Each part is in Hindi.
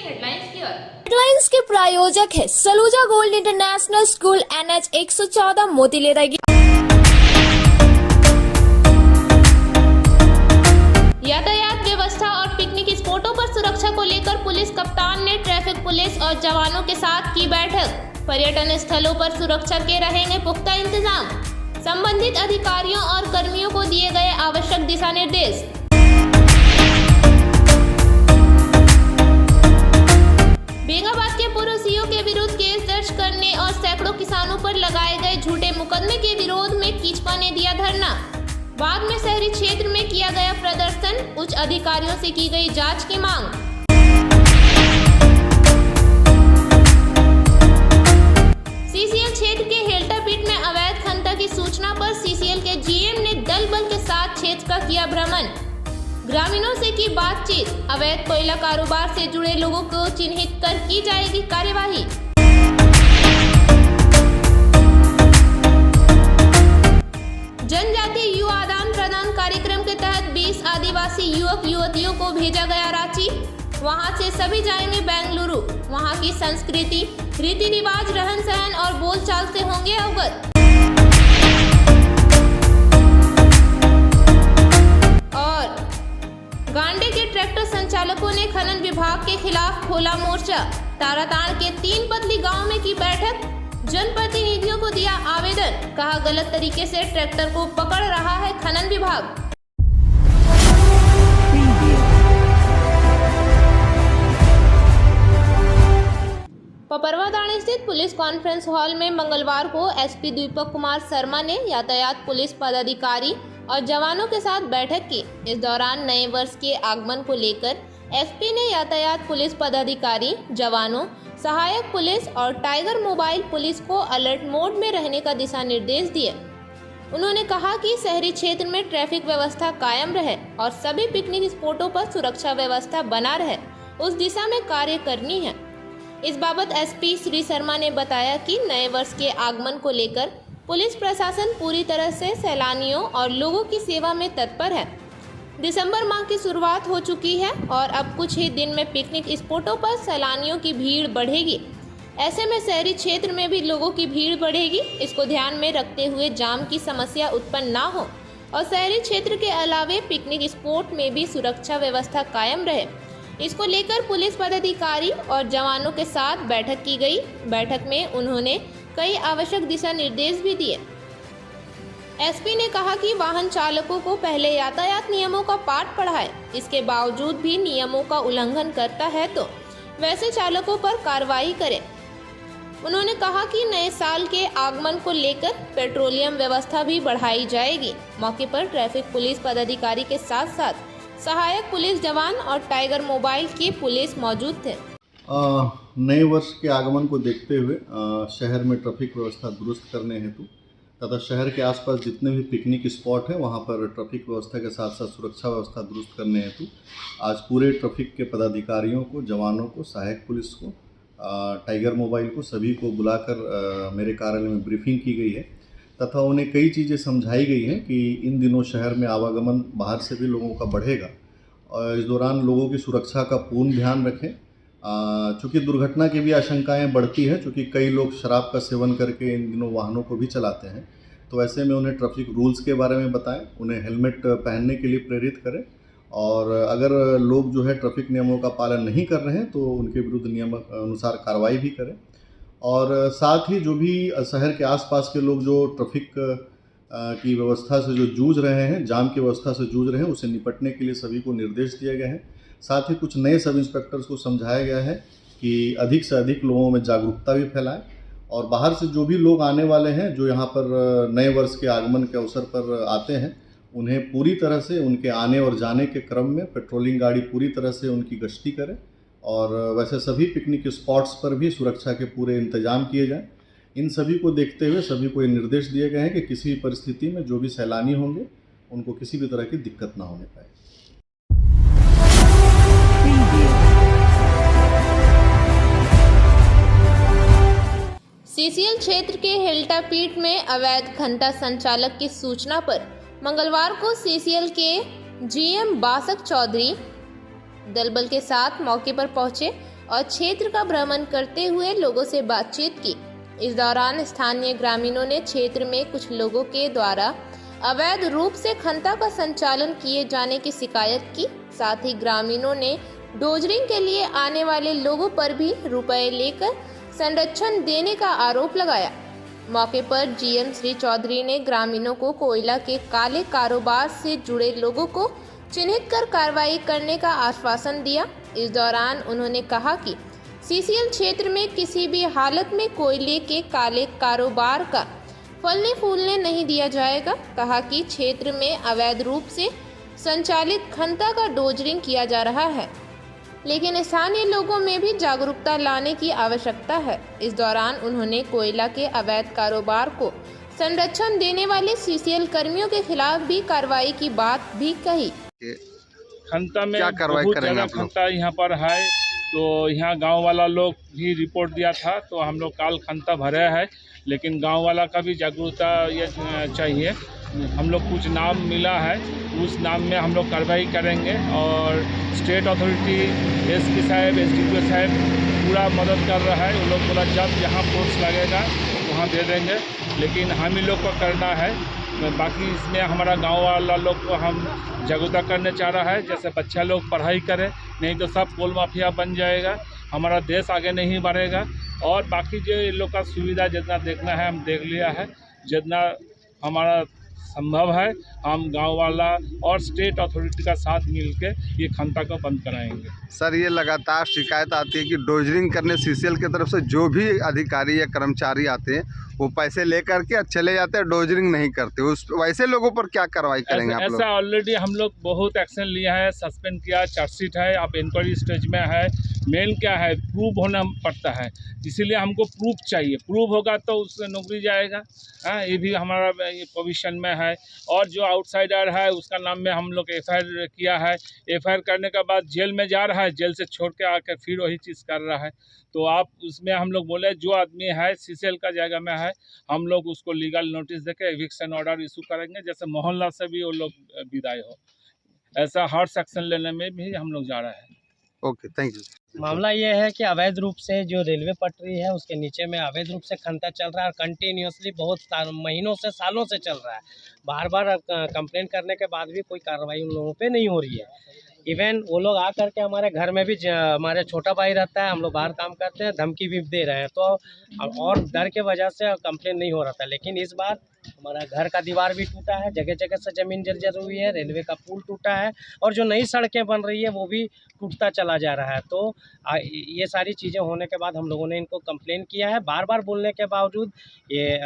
हेडलाइंस के प्रायोजक है Saluja gold international school NH 114 मोतीलेरा। यातायात व्यवस्था और पिकनिक स्पॉटों पर सुरक्षा को लेकर पुलिस कप्तान ने ट्रैफिक पुलिस और जवानों के साथ की बैठक। पर्यटन स्थलों पर सुरक्षा के रहेंगे पुख्ता इंतजाम। संबंधित अधिकारियों और कर्मियों को दिए गए आवश्यक दिशा निर्देश। बेंगाबाद के पूर्व सीईओ के विरुद्ध केस दर्ज करने और सैकड़ों किसानों पर लगाए गए झूठे मुकदमे के विरोध में किचपा ने दिया धरना। बाद में शहरी क्षेत्र में किया गया प्रदर्शन, उच्च अधिकारियों से की गई जांच की मांग। सीसीएल क्षेत्र के हेल्टापीट में अवैध खनन की सूचना पर सीसीएल के जीएम ने दल बल के साथ क्षेत्र का किया भ्रमण। ग्रामीणों से की बातचीत। अवैध कोयला कारोबार से जुड़े लोगों को चिन्हित कर की जाएगी कार्यवाही। जनजातीय युवा आदान प्रदान कार्यक्रम के तहत 20 आदिवासी युवक युवतियों को भेजा गया रांची। वहां से सभी जाएंगे बेंगलुरु। वहां की संस्कृति, रीति रिवाज, रहन सहन और बोलचाल से होंगे अवगत। और गांडे के ट्रैक्टर संचालकों ने खनन विभाग के खिलाफ खोला मोर्चा। ताराताड़ के 3 पतली गांव में की बैठक। जनप्रतिनिधियों को दिया आवेदन। कहा गलत तरीके से ट्रैक्टर को पकड़ रहा है खनन विभाग। पपरवादाणी स्थित पुलिस कॉन्फ्रेंस हॉल में मंगलवार को एसपी दीपक कुमार शर्मा ने यातायात पुलिस पदाधिकारी और जवानों के साथ बैठक की। इस दौरान नए वर्ष के आगमन को लेकर एसपी ने यातायात पुलिस पदाधिकारी, जवानों, सहायक पुलिस और टाइगर मोबाइल पुलिस को अलर्ट मोड में रहने का दिशा निर्देश दिए। उन्होंने कहा कि शहरी क्षेत्र में ट्रैफिक व्यवस्था कायम रहे और सभी पिकनिक स्पॉटों पर सुरक्षा व्यवस्था बना रहे, उस दिशा में कार्य करनी है। इस बाबत एसपी श्री शर्मा ने बताया कि नए वर्ष के आगमन को लेकर पुलिस प्रशासन पूरी तरह से सैलानियों और लोगों की सेवा में तत्पर है। दिसंबर माह की शुरुआत हो चुकी है और अब कुछ ही दिन में पिकनिक स्पॉटों पर सैलानियों की भीड़ बढ़ेगी। ऐसे में शहरी क्षेत्र में भी लोगों की भीड़ बढ़ेगी। इसको ध्यान में रखते हुए जाम की समस्या उत्पन्न ना हो और शहरी क्षेत्र के अलावे पिकनिक स्पॉट में भी सुरक्षा व्यवस्था कायम रहे, इसको लेकर पुलिस पदाधिकारी और जवानों के साथ बैठक की गई। बैठक में उन्होंने कई आवश्यक दिशा निर्देश भी दिए। एसपी ने कहा कि वाहन चालकों को पहले यातायात नियमों का पाठ पढ़ाए। इसके बावजूद भी नियमों का उल्लंघन करता है तो वैसे चालकों पर कार्रवाई करें। उन्होंने कहा कि नए साल के आगमन को लेकर पेट्रोलियम व्यवस्था भी बढ़ाई जाएगी। मौके पर ट्रैफिक पुलिस पदाधिकारी के साथ साथ सहायक पुलिस जवान और टाइगर मोबाइल की पुलिस मौजूद थे। नए वर्ष के आगमन को देखते हुए शहर में ट्रैफिक व्यवस्था दुरुस्त करने हेतु तथा शहर के आसपास जितने भी पिकनिक स्पॉट हैं वहां पर ट्रैफिक व्यवस्था के साथ साथ सुरक्षा व्यवस्था दुरुस्त करने हेतु आज पूरे ट्रैफिक के पदाधिकारियों को, जवानों को, सहायक पुलिस को, टाइगर मोबाइल को, सभी को बुलाकर मेरे कार्यालय में ब्रीफिंग की गई है तथा उन्हें कई चीज़ें समझाई गई हैं कि इन दिनों शहर में आवागमन बाहर से भी लोगों का बढ़ेगा और इस दौरान लोगों की सुरक्षा का पूर्ण ध्यान रखें। चूँकि दुर्घटना की भी आशंकाएं बढ़ती है, चूँकि कई लोग शराब का सेवन करके इन दिनों वाहनों को भी चलाते हैं, तो ऐसे में उन्हें ट्रैफिक रूल्स के बारे में बताएं, उन्हें हेलमेट पहनने के लिए प्रेरित करें और अगर लोग जो है ट्रैफिक नियमों का पालन नहीं कर रहे हैं तो उनके विरुद्ध नियम अनुसार कार्रवाई भी करें। और साथ ही जो भी शहर के आसपास के लोग जो ट्रैफिक की व्यवस्था से जो जूझ रहे हैं, जाम की व्यवस्था से जूझ रहे हैं, उसे निपटने के लिए सभी को निर्देश दिए गए हैं। साथ ही कुछ नए सब इंस्पेक्टर्स को समझाया गया है कि अधिक से अधिक लोगों में जागरूकता भी फैलाएं और बाहर से जो भी लोग आने वाले हैं, जो यहाँ पर नए वर्ष के आगमन के अवसर पर आते हैं, उन्हें पूरी तरह से उनके आने और जाने के क्रम में पेट्रोलिंग गाड़ी पूरी तरह से उनकी गश्ती करे और वैसे सभी पिकनिक स्पॉट्स पर भी सुरक्षा के पूरे इंतजाम किए जाएं। इन सभी को देखते हुए सभी को ये निर्देश दिए गए हैं कि किसी भी परिस्थिति में जो भी सैलानी होंगे उनको किसी भी तरह की दिक्कत ना होने पाए। सीसीएल क्षेत्र के हेल्टापीट में अवैध खनन संचालक की सूचना पर मंगलवार को सीसीएल के जीएम बासक चौधरी दलबल के साथ मौके पर पहुंचे। और क्षेत्र का भ्रमण करते हुए लोगों से बातचीत की। इस दौरान स्थानीय ग्रामीणों ने क्षेत्र में कुछ लोगों के द्वारा अवैध रूप से खंता का संचालन किए जाने की शिकायत की। साथ ही ग्रामीणों ने डोजरिंग के लिए आने वाले लोगों पर भी रुपए लेकर संरक्षण देने का आरोप लगाया। मौके पर जीएम श्री चौधरी ने ग्रामीणों को कोयला के काले कारोबार से जुड़े लोगों को चिन्हित कर कार्रवाई करने का आश्वासन दिया। इस दौरान उन्होंने कहा कि सीसीएल क्षेत्र में किसी भी हालत में कोयले के काले कारोबार का फलने फूलने नहीं दिया जाएगा। कहा कि क्षेत्र में अवैध रूप से संचालित खंता का डोजरिंग किया जा रहा है, लेकिन स्थानीय लोगों में भी जागरूकता लाने की आवश्यकता है। इस दौरान उन्होंने कोयला के अवैध कारोबार को संरक्षण देने वाले सीसीएल कर्मियों के खिलाफ भी कार्रवाई की बात भी कही। खंता में क्या कार्रवाई बहुत करेंगे ज़्यादा आप लोग? खंता यहाँ पर है, तो यहाँ गांव वाला लोग भी रिपोर्ट दिया था, तो हम लोग काल खंता भरे है, लेकिन गांव वाला का भी जागरूकता ये चाहिए। हम लोग कुछ नाम मिला है, उस नाम में हम लोग कार्रवाई करेंगे और स्टेट अथॉरिटी एसपी साहब एसडीपीओ साहब पूरा मदद कर रहा है। वो लोग बोला जब जहाँ फोर्स लगेगा वहाँ दे देंगे, लेकिन हम ही लोग को करना है। बाकी इसमें हमारा गांव वाला लोग को हम जागरूकता करने चाह रहा है, जैसे बच्चा लोग पढ़ाई करे, नहीं तो सब कोल माफिया बन जाएगा, हमारा देश आगे नहीं बढ़ेगा। और बाकी जो ये लोग का सुविधा जितना देखना है हम देख लिया है, जितना हमारा संभव है हम गांव वाला और स्टेट अथॉरिटी का साथ मिलके ये खंता को बंद कराएंगे। सर, ये लगातार शिकायत आती है कि डोजरिंग करने सीसीएल की तरफ से जो भी अधिकारी या कर्मचारी आते हैं वो पैसे लेकर के चले जाते हैं, डोजरिंग नहीं करते। उस वैसे लोगों पर क्या कार्रवाई करेंगे आप लोग? ऐसा ऑलरेडी हम लोग बहुत एक्शन लिया है, सस्पेंड किया, चार्जशीट है, अब इंक्वायरी स्टेज में है। मेन क्या है, प्रूव होना पड़ता है, इसीलिए हमको प्रूफ चाहिए। प्रूव होगा तो उससे नौकरी जाएगा। ये भी हमारा प्रोविजन में है। और जो आउटसाइडर है उसका नाम में हम लोग एफआईआर किया है। एफआईआर करने के बाद जेल में जा रहा है, जेल से छोड़ के आकर फिर वही चीज़ कर रहा है। तो आप उसमें हम लोग बोले जो आदमी है सीसीएल का जगह में है, हम लोग उसको लीगल नोटिस देके एविक्शन ऑर्डर इशू करेंगे, जैसे मोहल्ला से भी वो लोग विदाई हो। ऐसा हार्ड एक्शन लेने में भी हम लोग जा रहे हैं। Okay, thank you. मामला ये है कि अवैध रूप से जो रेलवे पटरी है उसके नीचे में अवैध रूप से खंता चल रहा है और कंटिन्यूसली बहुत महीनों से सालों से चल रहा है। बार बार कंप्लेंट करने के बाद भी कोई कार्रवाई उन लोगों पे नहीं हो रही है। इवन वो लोग आ करके हमारे घर में भी, हमारे छोटा भाई रहता है, हम लोग बाहर काम करते हैं, धमकी भी दे रहे हैं। तो और डर के वजह से कंप्लेंट नहीं हो रहा था, लेकिन इस बार हमारा घर का दीवार भी टूटा है, जगह जगह से ज़मीन जर्जर हुई है, रेलवे का पुल टूटा है और जो नई सड़कें बन रही है वो भी टूटता चला जा रहा है। तो ये सारी चीज़ें होने के बाद हम लोगों ने इनको कंप्लेन किया है। बार बार बोलने के बावजूद ये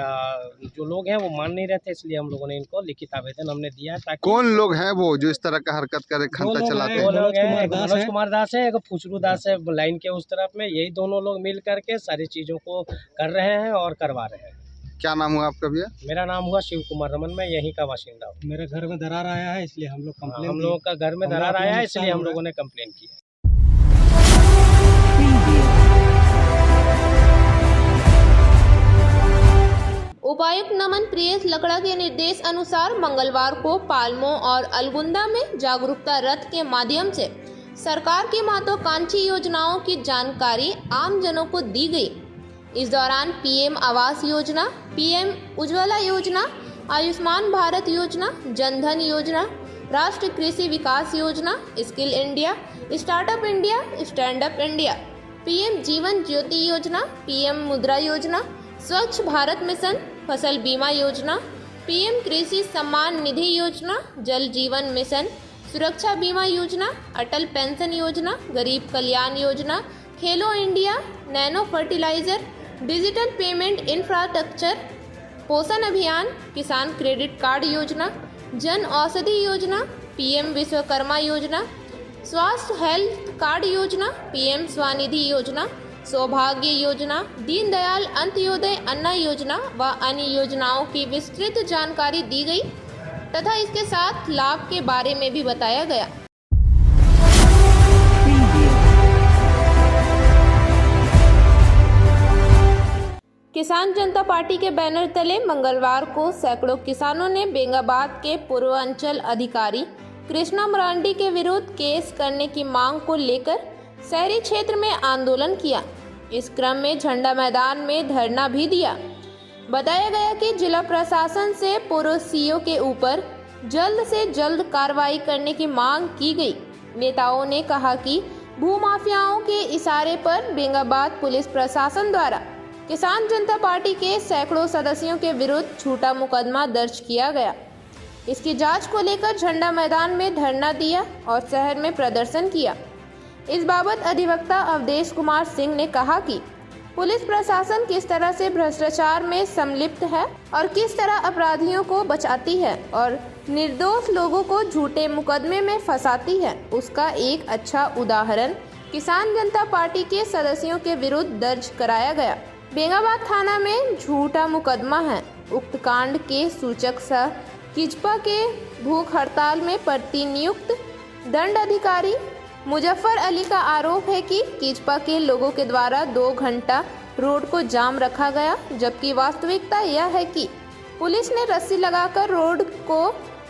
जो लोग हैं वो मान नहीं रहे थे, इसलिए हम लोगों ने इनको लिखित आवेदन हमने दिया है। ताकि कौन लोग हैं वो जो इस तरह का हरकत करे, खंता चलाते वो हैं? लोग हैं, एक मनोज कुमार दास है, एक फुचरू दास है लाइन के उस तरफ में। यही दोनों लोग मिल करके सारी चीज़ों को कर रहे हैं और करवा रहे हैं। क्या नाम हुआ आपका भैया? मेरा नाम हुआ शिव कुमार रमन, मैं यहीं का बाशिंदा हूँ। मेरे घर में दरार आया है, इसलिए हम लोग कंप्लेन हम लोगों का घर में दरार आया है, इसलिए हम लोगों ने कंप्लेन की है। उपायुक्त नमन प्रियेश लकड़ा के निर्देश अनुसार मंगलवार को पालमो और अलगुंदा में जागरूकता रथ के माध्यम से सरकार की महत्वाकांक्षी योजनाओं की जानकारी आम जनों को दी गई। इस दौरान पीएम आवास योजना, पीएम उज्ज्वला योजना, आयुष्मान भारत योजना, जनधन योजना, राष्ट्रीय कृषि विकास योजना, skill India, startup India, stand up India, PM Jeevan Jyoti योजना, पीएम मुद्रा योजना, स्वच्छ भारत मिशन, फसल बीमा योजना, पीएम कृषि सम्मान निधि योजना, जल जीवन मिशन, सुरक्षा बीमा योजना, अटल पेंशन योजना, गरीब Kalyan Yojana, Khelo India, nano fertilizer, digital payment infrastructure, Poshan Abhiyan, किसान क्रेडिट कार्ड योजना, जन औषधि योजना, पीएम विश्वकर्मा योजना, स्वास्थ्य हेल्थ कार्ड योजना, पीएम स्वनिधि योजना, सौभाग्य योजना, दीनदयाल अंत्योदय अन्न योजना व अन्य योजनाओं की विस्तृत जानकारी दी गई तथा इसके साथ लाभ के बारे में भी बताया गया। किसान जनता पार्टी के बैनर तले मंगलवार को सैकड़ों किसानों ने बेंगाबाद के पूर्वांचल अधिकारी कृष्णा मरांडी के विरुद्ध केस करने की मांग को लेकर शहरी क्षेत्र में आंदोलन किया। इस क्रम में झंडा मैदान में धरना भी दिया। बताया गया कि जिला प्रशासन से पूर्व सीओ के ऊपर जल्द से जल्द कार्रवाई करने की मांग की गई। नेताओं ने कहा कि भूमाफियाओं के इशारे पर बेंगाबाद पुलिस प्रशासन द्वारा किसान जनता पार्टी के सैकड़ों सदस्यों के विरुद्ध झूठा मुकदमा दर्ज किया गया। इसकी जांच को लेकर झंडा मैदान में धरना दिया और शहर में प्रदर्शन किया। इस बाबत अधिवक्ता अवधेश कुमार सिंह ने कहा कि पुलिस प्रशासन किस तरह से भ्रष्टाचार में संलिप्त है और किस तरह अपराधियों को बचाती है और निर्दोष लोगों को झूठे मुकदमे में फंसाती है, उसका एक अच्छा उदाहरण किसान जनता पार्टी के सदस्यों के विरुद्ध दर्ज कराया गया। बेंगाबाद थाना में झूठा मुकदमा है। उक्त कांड के सूचक सह किजपा के भूख हड़ताल में प्रतिनियुक्त दंड अधिकारी मुजफ्फर अली का आरोप है कि किजपा के लोगों के द्वारा 2 घंटा रोड को जाम रखा गया, जबकि वास्तविकता यह है कि पुलिस ने रस्सी लगाकर रोड को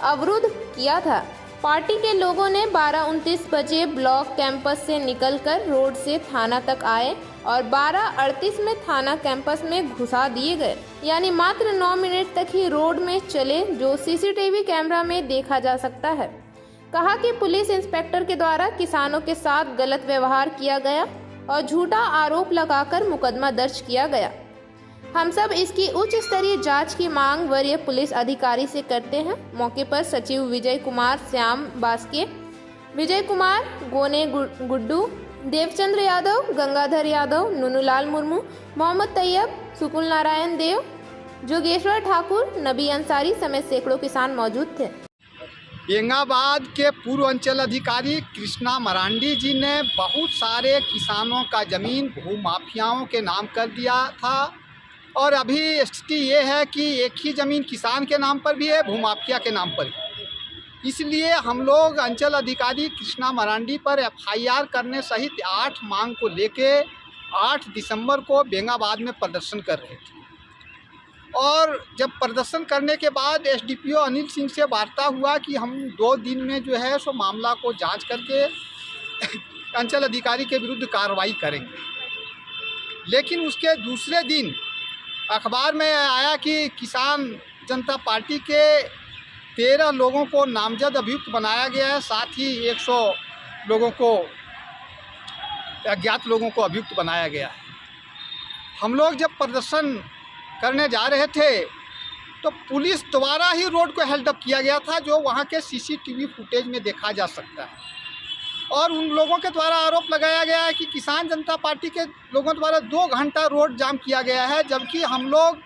अवरुद्ध किया था। पार्टी के लोगों ने 12:29 बजे ब्लॉक कैंपस से निकलकर रोड से थाना तक आए और 12:38 में थाना कैंपस में घुसा दिए गए, यानी मात्र 9 मिनट तक ही रोड में चले, जो सीसीटीवी कैमरा में देखा जा सकता है। कहा कि पुलिस इंस्पेक्टर के द्वारा किसानों के साथ गलत व्यवहार किया गया और झूठा आरोप लगाकर मुकदमा दर्ज किया गया। हम सब इसकी उच्च स्तरीय जांच की मांग वरीय पुलिस अधिकारी से करते हैं। मौके पर सचिव विजय कुमार श्याम बास्के, विजय कुमार गोने गुड्डू, देवचंद्र यादव, गंगाधर यादव, नुनूलाल मुर्मू, मोहम्मद तैयब, सुकुल नारायण देव, जोगेश्वर ठाकुर, नबी अंसारी समेत सैकड़ों किसान मौजूद थे। बेंगाबाद के पूर्व अंचल अधिकारी कृष्णा मरांडी जी ने बहुत सारे किसानों का जमीन भूमाफियाओं के नाम कर दिया था और अभी स्थिति ये है कि एक ही ज़मीन किसान के नाम पर भी है, भूमाफिया के नाम पर भी। इसलिए हम लोग अंचल अधिकारी कृष्णा मरांडी पर FIR करने सहित 8 मांग को लेके 8 दिसंबर को बेंगाबाद में प्रदर्शन कर रहे थे और जब प्रदर्शन करने के बाद SDPO अनिल सिंह से वार्ता हुआ कि हम 2 दिन में जो है सो मामला को जांच करके अंचल अधिकारी के विरुद्ध कार्रवाई करेंगे। लेकिन उसके दूसरे दिन अखबार में आया कि किसान जनता पार्टी के 13 लोगों को नामजद अभियुक्त बनाया गया है, साथ ही 100 लोगों को, अज्ञात लोगों को अभियुक्त बनाया गया है। हम लोग जब प्रदर्शन करने जा रहे थे तो पुलिस द्वारा ही रोड को हेल्ड अप किया गया था, जो वहाँ के CCTV फुटेज में देखा जा सकता है। और उन लोगों के द्वारा आरोप लगाया गया है कि किसान जनता पार्टी के लोगों द्वारा 2 घंटा रोड जाम किया गया है, जबकि हम लोग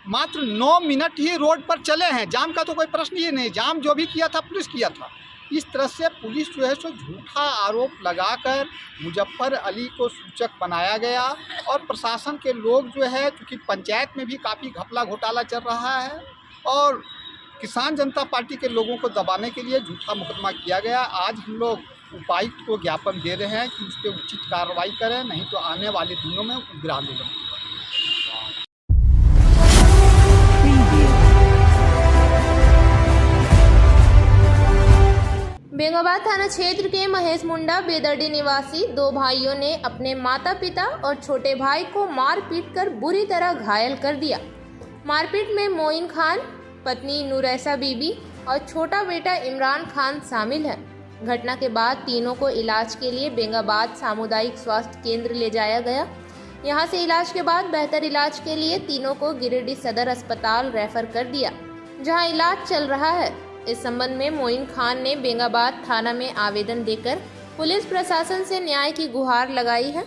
मात्र 9 मिनट ही रोड पर चले हैं। जाम का तो कोई प्रश्न ही नहीं, जाम जो भी किया था पुलिस किया था। इस तरह से पुलिस जो है सो झूठा आरोप लगाकर मुजफ्फर अली को सूचक बनाया गया और प्रशासन के लोग जो है, क्योंकि पंचायत में भी काफ़ी घपला घोटाला चल रहा है और किसान जनता पार्टी के लोगों को दबाने के लिए झूठा मुकदमा किया गया। आज हम लोग उपायुक्त को ज्ञापन दे रहे हैं कि उस पर उचित कार्रवाई करें, नहीं तो आने वाले दिनों में उग्र आंदोलन होगा। बेंगाबाद थाना क्षेत्र के महेश मुंडा बेदर्डी निवासी 2 भाइयों ने अपने माता पिता और छोटे भाई को मार पीट कर बुरी तरह घायल कर दिया। मारपीट में मोइन खान, पत्नी नूरैसा बीबी और छोटा बेटा इमरान खान शामिल है। घटना के बाद तीनों को इलाज के लिए बेंगाबाद सामुदायिक स्वास्थ्य केंद्र ले जाया गया। यहां से इलाज के बाद बेहतर इलाज के लिए तीनों को गिरिडीह सदर अस्पताल रेफर कर दिया, जहां इलाज चल रहा है। इस संबंध में मोइन खान ने बेंगाबाद थाना में आवेदन देकर पुलिस प्रशासन से न्याय की गुहार लगाई है।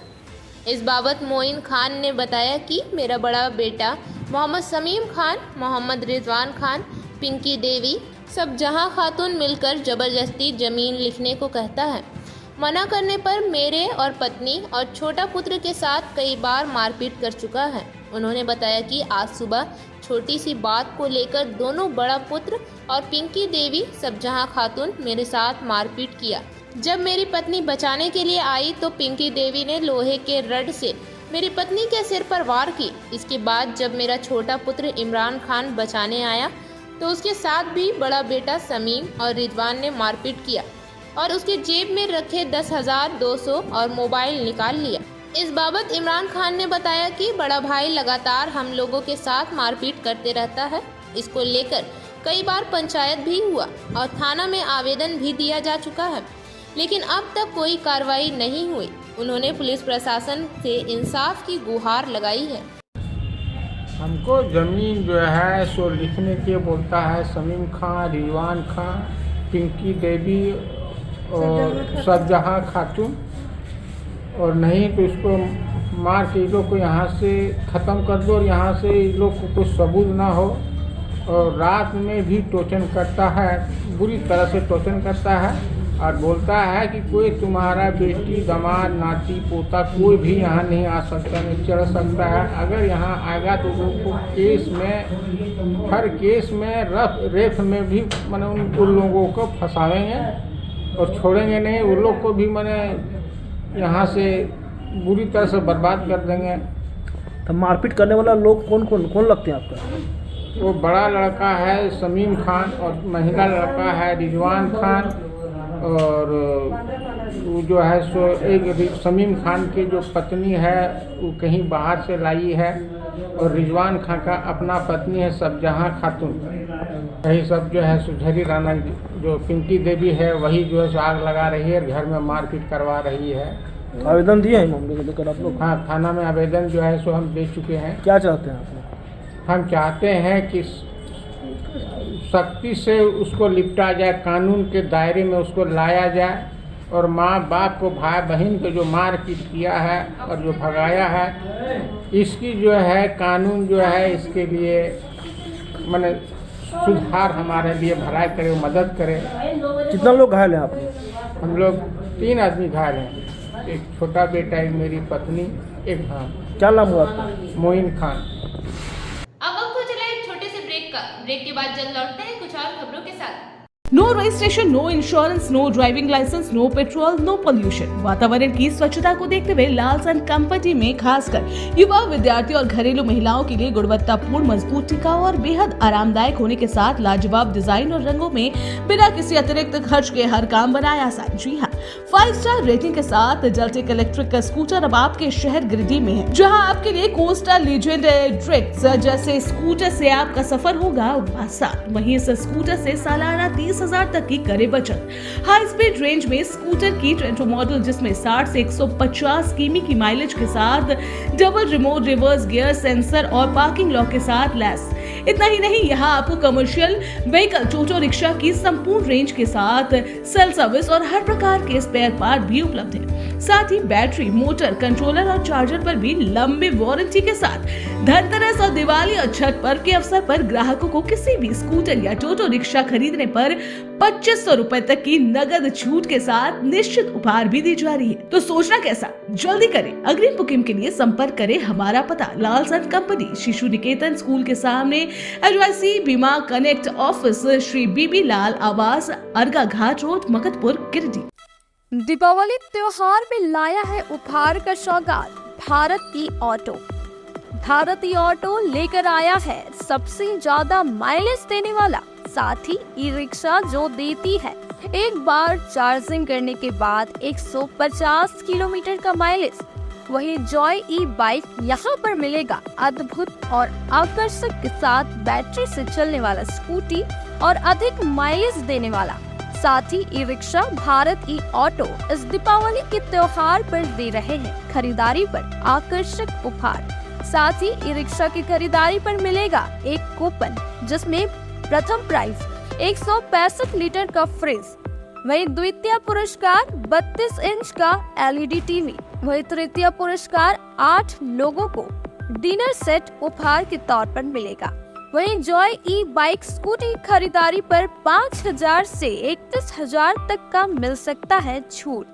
इस बाबत मोइन खान ने बताया कि मेरा बड़ा बेटा मोहम्मद समीम खान, मोहम्मद रिजवान खान, पिंकी देवी, सब जहां खातून मिलकर जबरदस्ती जमीन लिखने को कहता है। मना करने पर मेरे और पत्नी और छोटा पुत्र के साथ कई बार मारपीट कर चुका है। उन्होंने बताया कि आज सुबह छोटी सी बात को लेकर दोनों बड़ा पुत्र और पिंकी देवी सब जहां खातून मेरे साथ मारपीट किया। जब मेरी पत्नी बचाने के लिए आई तो पिंकी देवी ने लोहे के रड से मेरी पत्नी के सिर पर वार की। इसके बाद जब मेरा छोटा पुत्र इमरान खान बचाने आया तो उसके साथ भी बड़ा बेटा समीम और रिजवान ने मारपीट किया। और उसके जेब में रखे 10,200 और मोबाइल निकाल लिया। इस बाबत इमरान खान ने बताया कि बड़ा भाई लगातार हम लोगों के साथ मारपीट करते रहता है। इसको लेकर कई बार पंचायत भी हुआ और थाना में आवेदन भी दिया जा चुका है, लेकिन अब तक कोई कार्रवाई नहीं हुई। उन्होंने पुलिस प्रशासन से इंसाफ की गुहार लगाई है। हमको ज़मीन जो है सो लिखने के बोलता है समीम खान, रिजवान खान, पिंकी देवी और सबजहाँ खातून, और नहीं तो इसको मार के इन लोग को यहाँ से ख़त्म कर दो और यहाँ से इन लोग को कुछ सबूत ना हो। और रात में भी टोचन करता है, बुरी तरह से टोचन करता है और बोलता है कि कोई तुम्हारा बेटी, दामाद, नाती, पोता कोई भी यहाँ नहीं आ सकता, नहीं चढ़ सकता है। अगर यहाँ आएगा तो उनको केस में, हर केस में रेप में भी मैंने उन लोगों को फंसावेंगे और छोड़ेंगे नहीं। उन लोग को भी मैंने यहाँ से बुरी तरह से बर्बाद कर देंगे। तो मारपीट करने वाला लोग कौन लगते हैं आपका? वो बड़ा लड़का है समीम खान और महिला लड़का है रिजवान खान, और वो जो है सो एक समीम खान की जो पत्नी है वो कहीं बाहर से लाई है, और रिजवान खान का अपना पत्नी है सबजहाँ खातून। यही सब जो है सुझरी राना जो पिंकी देवी है वही जो है आग लगा रही है, घर में मारपीट करवा रही है। आवेदन दिए हैं मामले को लेकर आप लोग? हाँ, थाना में आवेदन जो है सो हम दे चुके हैं। क्या चाहते हैं आप लोग? हम चाहते हैं कि सख्ती से उसको लिपटा जाए, कानून के दायरे में उसको लाया जाए, और माँ बाप को, भाई बहन को जो मारपीट किया है और जो भगाया है, इसकी जो है कानून जो है इसके लिए माने सुधार हमारे लिए भलाई करे, मदद करे। कितना लोग घायल हैं आप लोग? हम लोग 3 आदमी घायल हैं, एक छोटा बेटा, एक मेरी पत्नी, एक भाई। क्या नाम हुआ आपका? मोइन खान। अब वक्त हो चला एक छोटे से ब्रेक का। ब्रेक के बाद जल्द लौटते हैं कुछ और खबरों के साथ। No registration, no insurance, no driving licence, no petrol, no pollution. वातावरण की स्वच्छता को देखते हुए लालसन कंपनी में खासकर युवा, विद्यार्थी और घरेलू महिलाओं के लिए गुणवत्तापूर्ण, मजबूत, टिकाऊ और बेहद आरामदायक होने के साथ लाजवाब डिजाइन और रंगों में बिना किसी अतिरिक्त खर्च के हर काम बनाया आसान। जी हाँ, 5 स्टार रेटिंग के साथ जलटेक इलेक्ट्रिक का स्कूटर अब आपके शहर गिरिडीह में है, जहाँ आपके लिए कोस्टा, लीजेंड, ड्रिक्स जैसे स्कूटर से आपका सफर होगा आसान। वहीं इस स्कूटर से सालाना 30,000 तक की करे बचत। हाई स्पीड रेंज में स्कूटर की ट्रेंटो मॉडल जिसमें 60 से 150 किमी की माइलेज के साथ double remote reverse gear sensor और पार्किंग लॉक के साथ लैस। इतना ही नहीं, यहाँ आपको कमर्शियल व्हीकल, टोटो रिक्शा की संपूर्ण रेंज के साथ सेल सर्विस और हर प्रकार के स्पेयर पार्ट भी उपलब्ध है। साथ ही बैटरी, मोटर, कंट्रोलर और चार्जर पर भी लंबी वारंटी के साथ धनतेरस और दिवाली और छठ पर्व के अवसर पर ग्राहकों को किसी भी स्कूटर या टोटो रिक्शा खरीदने पर 2500 रुपए तक की नगद छूट के साथ निश्चित उपहार भी दी जा रही है। तो सोचना कैसा, जल्दी करें। अग्रिम बुकिंग के लिए संपर्क करें। हमारा पता लालसन कंपनी, शिशु निकेतन स्कूल के सामने, एडवाइसी बीमा कनेक्ट ऑफिस, श्री बीबी लाल आवास, अर्गा घाट रोड, मकतपुर, गिरिडीह। दीपावली त्योहार में लाया है उपहार का सौगात भारत की ऑटो। भारती ऑटो लेकर आया है सबसे ज्यादा माइलेज देने वाला, साथ ही ई रिक्शा जो देती है एक बार चार्जिंग करने के बाद 150 किलोमीटर का माइलेज। वही जॉय ई बाइक यहाँ पर मिलेगा अद्भुत और आकर्षक के साथ बैटरी से चलने वाला स्कूटी और अधिक माइलेज देने वाला। साथ ही ई रिक्शा भारत ई ऑटो इस दीपावली के त्योहार पर दे रहे हैं खरीदारी पर आकर्षक उपहार। साथ ही ई रिक्शा की खरीदारी पर मिलेगा एक कूपन जिसमें प्रथम प्राइज 165 लीटर का फ्रिज, वही द्वितीय पुरस्कार 32 इंच का LED टीवी, वही तृतीय पुरस्कार 8 लोगों को डिनर सेट उपहार के तौर पर मिलेगा। वहीं जॉय ई बाइक स्कूटी खरीदारी पर 5,000 से 31,000 तक का मिल सकता है छूट।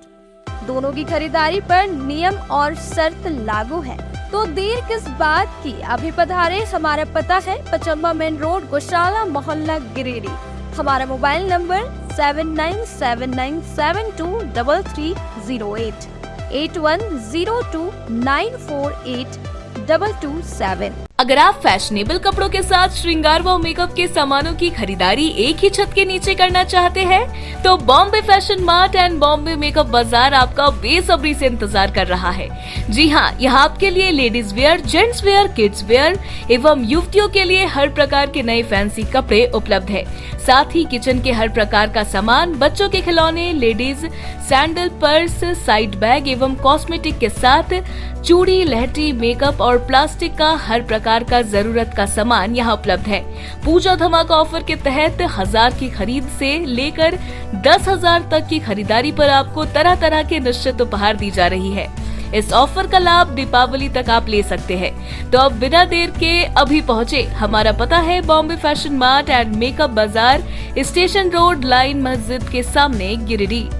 दोनों की खरीदारी पर नियम और शर्त लागू है, तो देर किस बात की, अभी पधारे। हमारा पता है पचम्बा मेन रोड, गौशाला मोहल्ला, गिरिडीह। हमारा मोबाइल नंबर 7979723308 8102948333। 227। अगर आप फैशनेबल कपड़ों के साथ श्रृंगार व मेकअप के सामानों की खरीदारी एक ही छत के नीचे करना चाहते हैं, तो Bombay fashion mart and Bombay makeup बाजार आपका बेसब्री से इंतजार कर रहा है। जी हाँ, यहाँ आपके लिए ladies wear, gents wear, kids where एवं युवतियों के लिए हर प्रकार के नए फैंसी कपड़े उपलब्ध है। साथ ही किचन के हर प्रकार का सामान, बच्चों के खिलौने, ladies sandal, purse, side bag एवं कॉस्मेटिक के साथ चूड़ी, लहठी, मेकअप और प्लास्टिक का हर प्रकार का जरूरत का सामान यहाँ उपलब्ध है। पूजा धमाका ऑफर के तहत 1000 की खरीद से लेकर 10,000 तक की खरीदारी पर आपको तरह तरह के निश्चित उपहार दी जा रही है। इस ऑफर का लाभ दीपावली तक आप ले सकते हैं। तो अब बिना देर के अभी पहुँचे। हमारा पता है Bombay fashion mart and makeup बाजार, स्टेशन रोड, लाइन मस्जिद के सामने, गिरिडीह।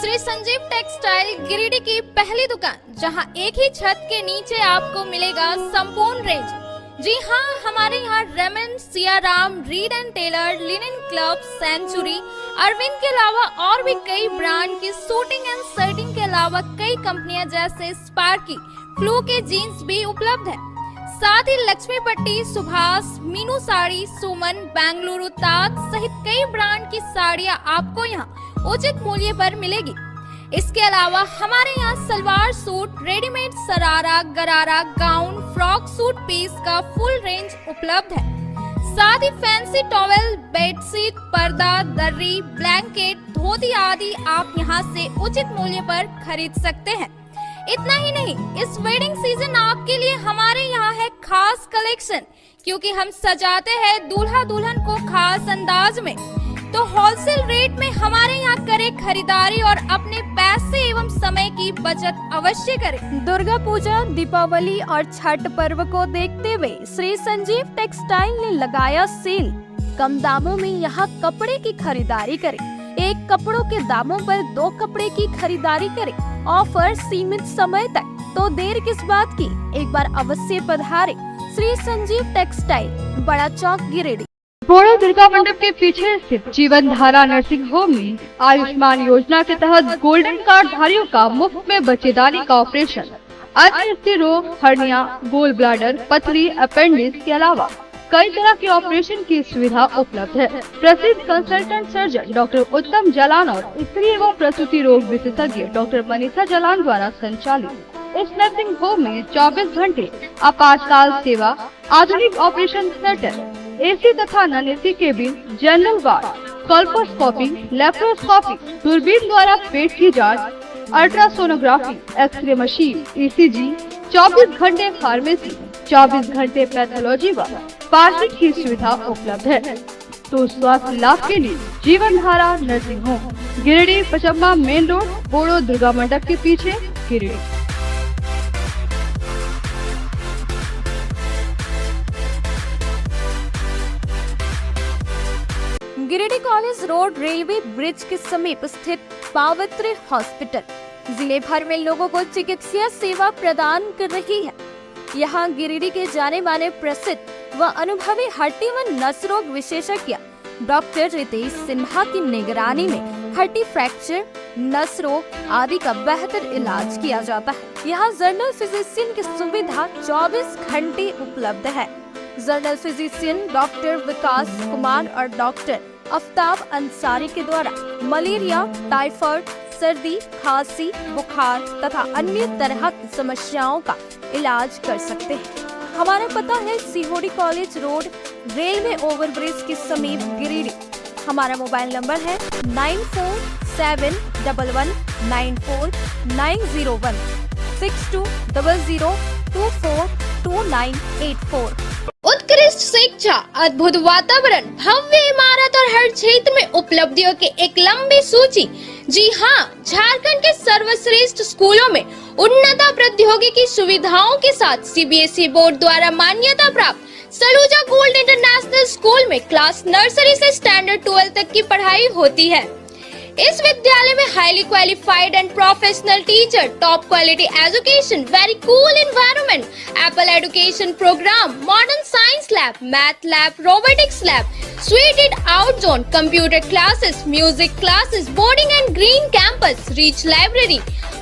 श्री संजीव टेक्सटाइल गिरिडीह की पहली दुकान, जहां एक ही छत के नीचे आपको मिलेगा संपूर्ण रेंज। जी हाँ, हमारे यहाँ Raymond, Siyaram, Reid and Taylor, Linen Club, Century, Arvind के अलावा और भी कई ब्रांड की सूटिंग एंड शर्टिंग के अलावा कई कंपनियां जैसे स्पार्की, फ्लू के जीन्स भी उपलब्ध है। साथ ही लक्ष्मी पट्टी, सुभाष, मीनू साड़ी, सुमन, बेंगलुरु ताज सहित कई ब्रांड की साड़ियां आपको यहाँ उचित मूल्य पर मिलेगी। इसके अलावा हमारे यहाँ सलवार सूट, रेडीमेड सरारा, गरारा, गाउन, फ्रॉक सूट पीस का फुल रेंज उपलब्ध है। साथ ही फैंसी टॉवेल, बेडशीट, पर्दा, दर्री, ब्लैंकेट, धोती आदि आप यहाँ से उचित मूल्य पर खरीद सकते हैं। इतना ही नहीं, इस वेडिंग सीजन आपके लिए हमारे यहाँ है खास कलेक्शन, क्योंकि हम सजाते हैं दूल्हा दुल्हन को खास अंदाज में। तो होलसेल रेट में हमारे यहाँ करें खरीदारी और अपने पैसे एवं समय की बचत अवश्य करें। दुर्गा पूजा, दीपावली और छठ पर्व को देखते हुए श्री संजीव टेक्सटाइल ने लगाया सेल। कम दामों में यहाँ कपड़े की खरीदारी करें। एक कपड़ों के दामों पर 2 कपड़े की खरीदारी करें। ऑफर सीमित समय तक, तो देर किस बात की, एक बार अवश्य पधारें। श्री संजीव टेक्सटाइल, बड़ा चौक, गिरिडीह। बोड़ो दुर्गा मंडप के पीछे स्थित जीवन धारा नर्सिंग होम में आयुष्मान योजना के तहत गोल्डन कार्ड धारियों का मुफ्त में बच्चेदानी का ऑपरेशन, अन्य स्त्री रोग, हर्निया, गोल ब्लैडर, पथरी, अपेंडिक्स के अलावा कई तरह के ऑपरेशन की सुविधा उपलब्ध है। प्रसिद्ध कंसल्टेंट सर्जन डॉक्टर उत्तम जलान और स्त्री एवं प्रसूति रोग विशेषज्ञ डॉक्टर मनीषा जलान द्वारा संचालित इस नर्सिंग होम में 24 घंटे आपातकाल सेवा, आधुनिक ऑपरेशन थिएटर, एसी तथा non AC cabin, general ward, colposcopy, laparoscopy, दूरबीन द्वारा पेट की जांच, अल्ट्रासोनोग्राफी, एक्सरे मशीन, ईसीजी, 24 घंटे फार्मेसी, 24 घंटे पैथोलॉजी व पार्किंग की सुविधा उपलब्ध है। तो स्वास्थ्य लाभ के लिए Jeevan Dhara nursing home, Giridih, Pachamba main road, Boro Durga मंडप के पीछे, Giridih. Giridih college road railway bridge के समीप स्थित पावित्री हॉस्पिटल जिले भर में लोगों को चिकित्सा सेवा प्रदान कर रही है। यहाँ गिरिडीह के जाने माने प्रसिद्ध व अनुभवी हड्डी व नस रोग विशेषज्ञ डॉक्टर रितेश सिन्हा की निगरानी में हड्डी फ्रैक्चर, नस रोग आदि का बेहतर इलाज किया जाता है। यहाँ जनरल फिजिशियन की सुविधा 24 घंटे उपलब्ध है। जनरल फिजिशियन डॉक्टर विकास कुमार और डॉक्टर आफ्ताब अंसारी के द्वारा मलेरिया, टाइफाइड, सर्दी, खांसी, बुखार तथा अन्य तरह की समस्याओं का इलाज कर सकते हैं। हमारा पता है सीहोडी कॉलेज रोड, रेलवे ओवरब्रिज के समीप, गिरिडीह। हमारा मोबाइल नंबर है 9471194901 6200242984। उत्कृष्ट शिक्षा, अद्भुत वातावरण, भव्य इमारत और हर क्षेत्र में उपलब्धियों की एक लंबी सूची। जी हाँ, झारखंड के सर्वश्रेष्ठ स्कूलों में उन्नत प्रौद्योगिकी सुविधाओं के साथ सीबीएसई बोर्ड द्वारा मान्यता प्राप्त सलूजा गोल्ड इंटरनेशनल स्कूल में क्लास नर्सरी से स्टैंडर्ड 12 तक की पढ़ाई होती है। इस विद्यालय में highly qualified and professional teacher, top quality education, very cool environment, apple education programme, modern science lab, math lab, robotics lab, suited out zone, computer classes, music classes, boarding and green campus, rich library,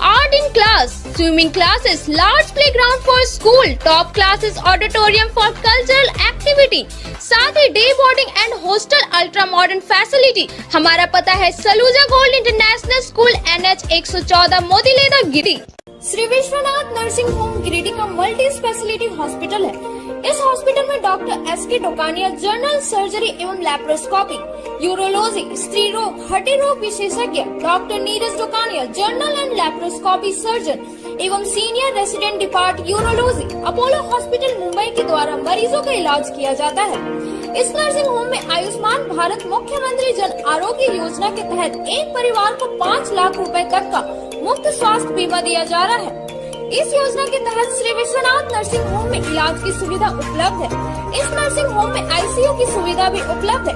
art in class, swimming classes, large playground for school, top classes, auditorium for cultural activity, साथ ही day boarding and hostel ultra modern facility. हमारा पता है Saluja gold international school, NH 114, Motileda, गिरी। श्री विश्वनाथ नर्सिंग होम गिरिडीह का मल्टी स्पेशलिटी हॉस्पिटल है। इस हॉस्पिटल में doctor SK Tokania general surgery एवं लैप्रोस्कोपी, यूरोलॉजी, स्त्री रोग, हड्डी रोग विशेषज्ञ, doctor Neeraj Tokania general and laparoscopy surgeon एवं senior resident depart urology, Apollo hospital Mumbai के द्वारा मरीजों का इलाज किया जाता है। इस नर्सिंग होम में आयुष्मान भारत मुख्यमंत्री जन आरोग्य योजना के तहत एक परिवार को 5 लाख रुपए तक का मुफ्त स्वास्थ्य बीमा दिया जा रहा है। इस योजना के तहत श्री विश्वनाथ नर्सिंग होम में इलाज की सुविधा उपलब्ध है। इस नर्सिंग होम में ICU की सुविधा भी उपलब्ध है।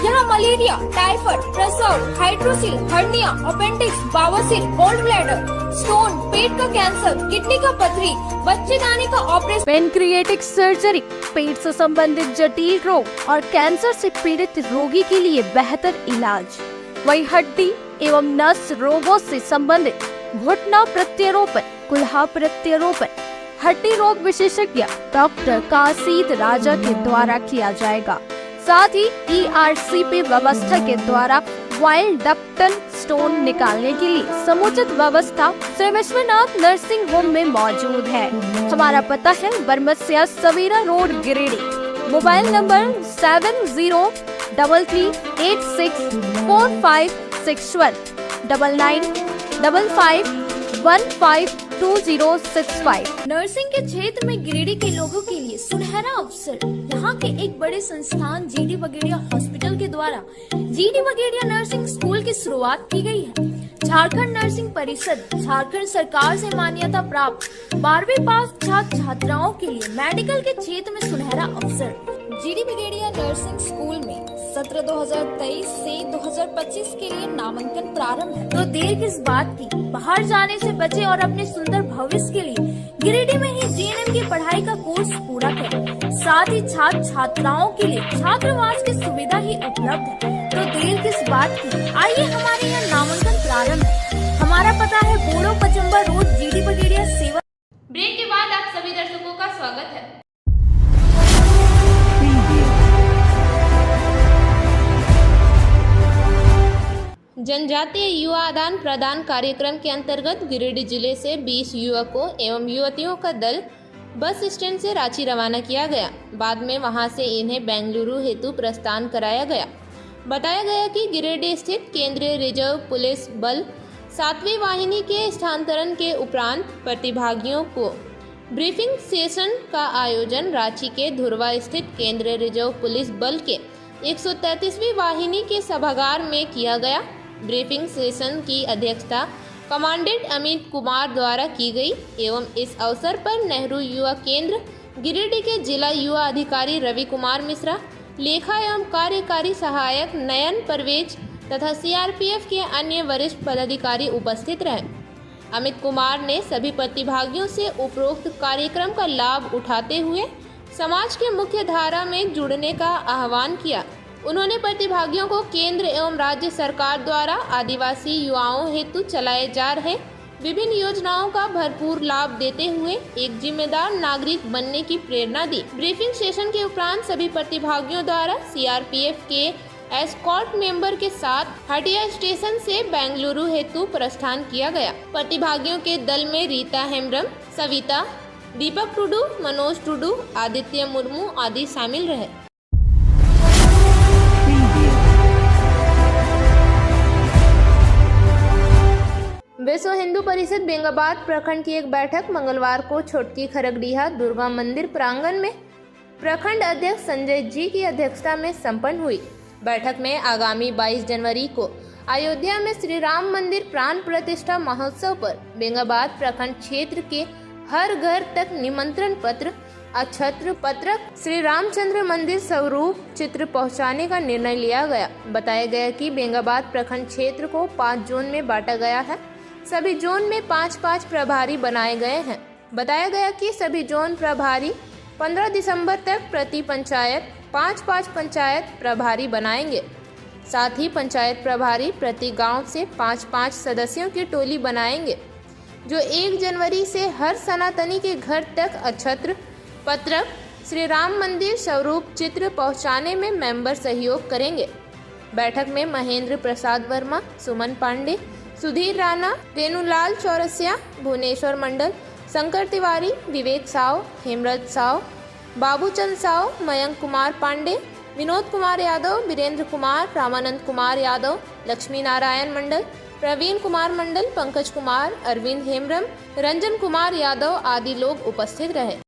यहाँ मलेरिया, टाइफाइड, प्रसव, हाइड्रोसिल, हर्निया, अपेंडिक्स, बवासीर, गोल्ड ब्लैडर, स्टोन, पेट का कैंसर, किडनी का पथरी, बच्चेदानी का ऑपरेशन, पेनक्रिएटिक सर्जरी, पेट से संबंधित जटिल रोग और कैंसर से पीड़ित रोगी के लिए बेहतर इलाज, वही हड्डी एवं नस रोगों से संबंधित घुटना प्रत्यारोपण, कुल्हा प्रत्यारोपण, हड्डी रोग विशेषज्ञ डॉक्टर काशीद राजा के द्वारा किया जाएगा। साथ ही ERCP व्यवस्था के द्वारा वाइल्ड डक्टल स्टोन निकालने के लिए समुचित व्यवस्था श्री विश्वनाथ नर्सिंग होम में मौजूद है। हमारा पता है Baramsia Savera road, Giridih. Mobile number 7035645612 9955152065। Nursing के क्षेत्र में गिरिडीह के लोगों के लिए सुनहरा अवसर। यहाँ के एक बड़े संस्थान GD बगेड़िया हॉस्पिटल के द्वारा GD बगेड़िया नर्सिंग स्कूल की शुरुआत की गई है। झारखंड नर्सिंग परिषद झारखंड सरकार से मान्यता प्राप्त 12वीं पास छात्र छात्राओं के लिए मेडिकल के क्षेत्र में सुनहरा अवसर। GD बगेड़िया नर्सिंग स्कूल में सत्र 2023 से 2025 के लिए नामांकन प्रारंभ है। तो देर किस बात की, बाहर जाने से बचे और अपने सुंदर भविष्य के लिए गिरिडीह में ही GNM की पढ़ाई का कोर्स पूरा करें। साथ ही छात्र छात्राओं के लिए छात्रावास की सुविधा ही उपलब्ध है। तो देर किस बात की, आइए हमारे यहाँ नामांकन प्रारंभ है। हमारा पता है बोड़ो पचम्बा रोड, GD बगेड़िया सेवा। ब्रेक के बाद आप सभी दर्शकों का स्वागत है। जनजातीय युवा आदान प्रदान कार्यक्रम के अंतर्गत गिरिडीह जिले से 20 युवकों एवं युवतियों का दल बस स्टैंड से रांची रवाना किया गया। बाद में वहां से इन्हें बेंगलुरु हेतु प्रस्थान कराया गया। बताया गया कि गिरिडीह स्थित केंद्रीय रिजर्व पुलिस बल 7वीं वाहिनी के स्थानांतरण के उपरांत प्रतिभागियों को ब्रीफिंग सेशन का आयोजन रांची के धुरवा स्थित केंद्रीय रिजर्व पुलिस बल के 133वीं वाहिनी के सभागार में किया गया। ब्रीफिंग सेशन की अध्यक्षता कमांडेंट अमित कुमार द्वारा की गई एवं इस अवसर पर नेहरू युवा केंद्र गिरिडीह के जिला युवा अधिकारी रवि कुमार मिश्रा, लेखा एवं कार्यकारी सहायक नयन परवेज तथा CRPF के अन्य वरिष्ठ पदाधिकारी उपस्थित रहे। अमित कुमार ने सभी प्रतिभागियों से उपरोक्त कार्यक्रम का लाभ उठाते हुए समाज के मुख्य धारा में जुड़ने का आह्वान किया। उन्होंने प्रतिभागियों को केंद्र एवं राज्य सरकार द्वारा आदिवासी युवाओं हेतु चलाए जा रहे विभिन्न योजनाओं का भरपूर लाभ देते हुए एक जिम्मेदार नागरिक बनने की प्रेरणा दी। ब्रीफिंग सेशन के उपरांत सभी प्रतिभागियों द्वारा CRPF के एस्कॉर्ट मेंबर के साथ हटिया स्टेशन से बेंगलुरु हेतु प्रस्थान किया गया। प्रतिभागियों के दल में रीता हेम्ब्रम, सविता, दीपक टुडू, मनोज टुडू, आदित्य मुर्मू आदि शामिल रहे। विश्व हिंदू परिषद बेंगाबाद प्रखंड की एक बैठक मंगलवार को छोटकी खरगडीहा दुर्गा मंदिर प्रांगण में प्रखंड अध्यक्ष संजय जी की अध्यक्षता में संपन्न हुई। बैठक में आगामी 22 जनवरी को अयोध्या में श्री राम मंदिर प्राण प्रतिष्ठा महोत्सव पर बेंगाबाद प्रखंड क्षेत्र के हर घर तक निमंत्रण पत्र अक्षत्र पत्रक श्री रामचंद्र मंदिर स्वरूप चित्र पहुंचाने का निर्णय लिया गया। बताया गया कि बेंगाबाद प्रखंड क्षेत्र को 5 जोन में बांटा गया है। सभी जोन में 5-5 प्रभारी बनाए गए हैं। बताया गया कि सभी जोन प्रभारी 15 दिसंबर तक प्रति पंचायत 5-5 पंचायत प्रभारी बनाएंगे। साथ ही पंचायत प्रभारी प्रति गांव से 5-5 सदस्यों की टोली बनाएंगे, जो 1 जनवरी से हर सनातनी के घर तक अक्षत्र पत्रक श्री राम मंदिर स्वरूप चित्र पहुंचाने में मेंबर सहयोग करेंगे। बैठक में महेंद्र प्रसाद वर्मा, सुमन पांडे, सुधीर राणा, रेणुलाल चौरसिया, भुवनेश्वर मंडल, शंकर तिवारी, विवेक साव, हेमरत साव, बाबूचंद साव, मयंक कुमार पांडे, विनोद कुमार यादव, वीरेंद्र कुमार, रामानंद कुमार यादव, लक्ष्मी नारायण मंडल, प्रवीण कुमार मंडल, पंकज कुमार, अरविंद हेम्ब्रम, रंजन कुमार यादव आदि लोग उपस्थित रहे।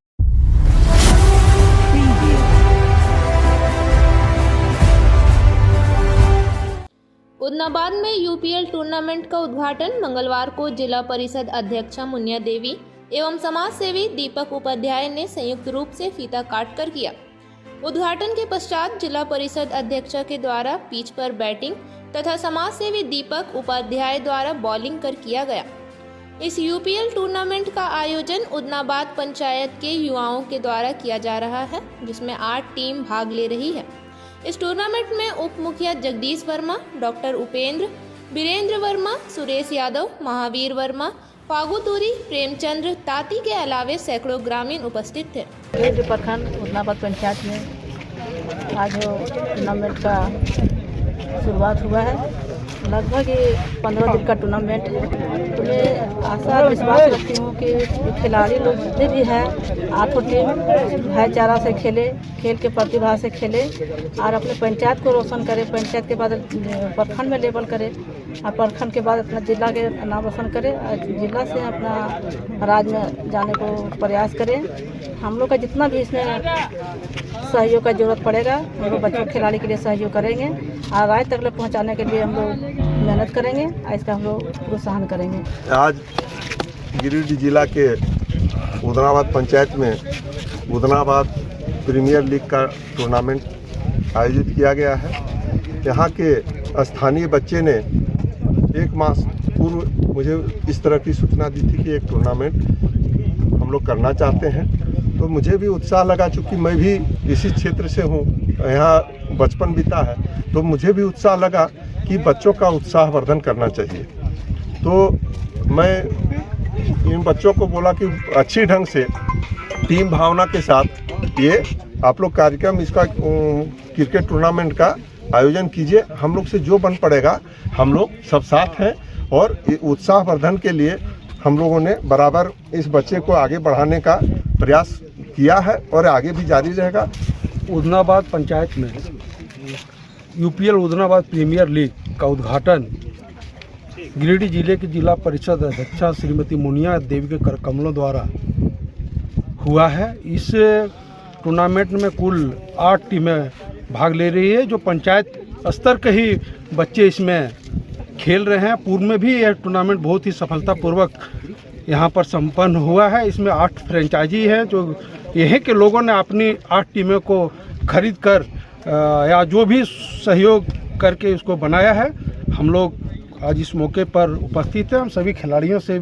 उदनाबाद में यूपीएल टूर्नामेंट का उद्घाटन मंगलवार को जिला परिषद अध्यक्षा मुनिया देवी एवं समाज सेवी दीपक उपाध्याय ने संयुक्त रूप से फीता काटकर किया। उद्घाटन के पश्चात जिला परिषद अध्यक्षा के द्वारा पिच पर बैटिंग तथा समाज सेवी दीपक उपाध्याय द्वारा बॉलिंग कर किया गया। इस यूपीएल टूर्नामेंट का आयोजन उदनाबाद पंचायत के युवाओं के द्वारा किया जा रहा है, जिसमें 8 टीम भाग ले रही है। इस टूर्नामेंट में उप मुखिया जगदीश वर्मा, डॉक्टर उपेंद्र, वीरेंद्र वर्मा, सुरेश यादव, महावीर वर्मा, फागू तुरी, प्रेमचंद्र ताती के अलावे सैकड़ों ग्रामीण उपस्थित थे। जो प्रखंड उदनाबाद पंचायत में आज टूर्नामेंट का शुरुआत हुआ है। लगभग 15 दिन का टूर्नामेंट है। तो मैं आशा विश्वास रखती हूँ कि खिलाड़ी लोग जितने भी हैं 8 टीम भाईचारा से खेले, खेल के प्रतिभा से खेले और अपने पंचायत को रोशन करे। पंचायत के बाद प्रखंड में लेवल करे और प्रखंड के बाद अपना जिला के नाम रोशन करे और जिला से अपना राज्य में जाने को प्रयास करें। हम लोग का जितना भी इसमें सहयोग का जरूरत पड़ेगा हम लोग बच्चों खिलाड़ी के लिए सहयोग करेंगे और राज्य तक पहुँचाने के लिए हम लोग मेहनत करेंगे और इसका हम लोग प्रोत्साहन करेंगे। आज गिरिडीह जिला के उदनाबाद पंचायत में उदनाबाद प्रीमियर लीग का टूर्नामेंट आयोजित किया गया है। यहाँ के स्थानीय बच्चे ने 1 मास पूर्व मुझे इस तरह की सूचना दी थी कि एक टूर्नामेंट हम लोग करना चाहते हैं। तो मुझे भी उत्साह लगा, चूँकि मैं भी इसी क्षेत्र से हूँ, यहाँ बचपन बीता है, तो मुझे भी उत्साह लगा कि बच्चों का उत्साहवर्धन करना चाहिए। तो मैं इन बच्चों को बोला कि अच्छी ढंग से टीम भावना के साथ ये आप लोग कार्यक्रम इसका क्रिकेट टूर्नामेंट का आयोजन कीजिए। हम लोग से जो बन पड़ेगा हम लोग सब साथ हैं और उत्साहवर्धन के लिए हम लोगों ने बराबर इस बच्चे को आगे बढ़ाने का प्रयास किया है और आगे भी जारी रहेगा। उदनाबाद पंचायत में यूपीएल उदनाबाद प्रीमियर लीग का उद्घाटन गिरिडीह जिले की जिला परिषद अध्यक्षा श्रीमती मुनिया देवी के कर कमलों द्वारा हुआ है। इस टूर्नामेंट में कुल 8 टीमें भाग ले रही है, जो पंचायत स्तर के ही बच्चे इसमें खेल रहे हैं। पूर्व में भी यह टूर्नामेंट बहुत ही सफलतापूर्वक यहाँ पर संपन्न हुआ है। इसमें 8 फ्रेंचाइजी हैं, जो यहीं के लोगों ने अपनी 8 टीमों को खरीद कर या जो भी सहयोग करके इसको बनाया है। हम लोग आज इस मौके पर उपस्थित हैं। हम सभी खिलाड़ियों से